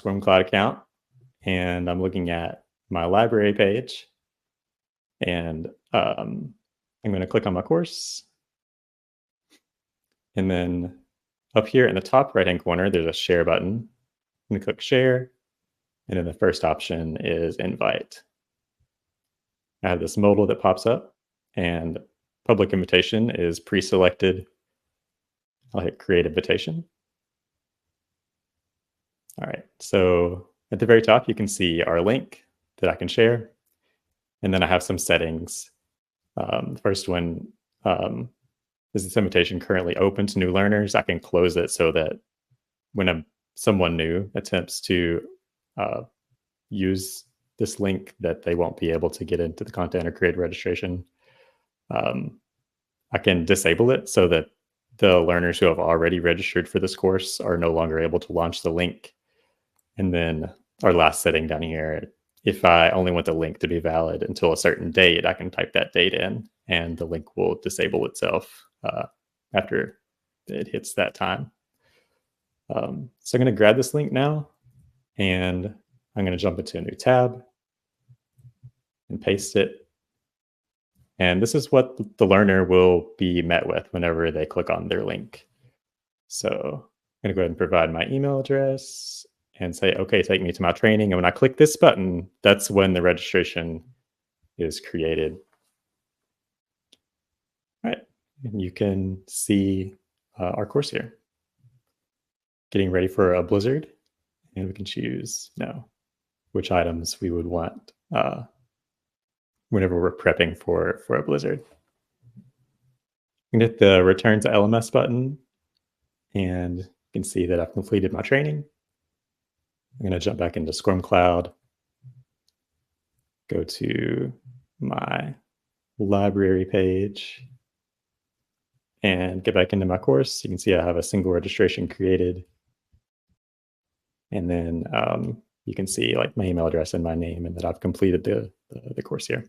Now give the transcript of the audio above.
SCORM Cloud account, and I'm looking at my library page, and I'm going to click on my course. And then up here in the top right-hand corner, there's a share button. I'm going to click share, and then the first option is invite. I have this modal that pops up, and public invitation is pre-selected. I'll hit create invitation. All right, so at the very top, you can see our link that I can share. And then I have some settings. The first one is this invitation currently open to new learners. I can close it so that when someone new attempts to use this link, that they won't be able to get into the content or create registration. I can disable it so that the learners who have already registered for this course are no longer able to launch the link. And then our last setting down here, if I only want the link to be valid until a certain date, I can type that date in and the link will disable itself after it hits that time. So I'm going to grab this link now, and I'm going to jump into a new tab and paste it. And this is what the learner will be met with whenever they click on their link. So I'm going to go ahead and provide my email address and say, okay, take me to my training. And when I click this button, that's when the registration is created. All right, and you can see our course here. Getting ready for a blizzard, and we can choose which items we would want whenever we're prepping for a blizzard. You can hit the return to LMS button, and you can see that I've completed my training. I'm going to jump back into SCORM Cloud, go to my library page, and get back into my course. You can see I have a single registration created. And then you can see like my email address and my name, and that I've completed the course here.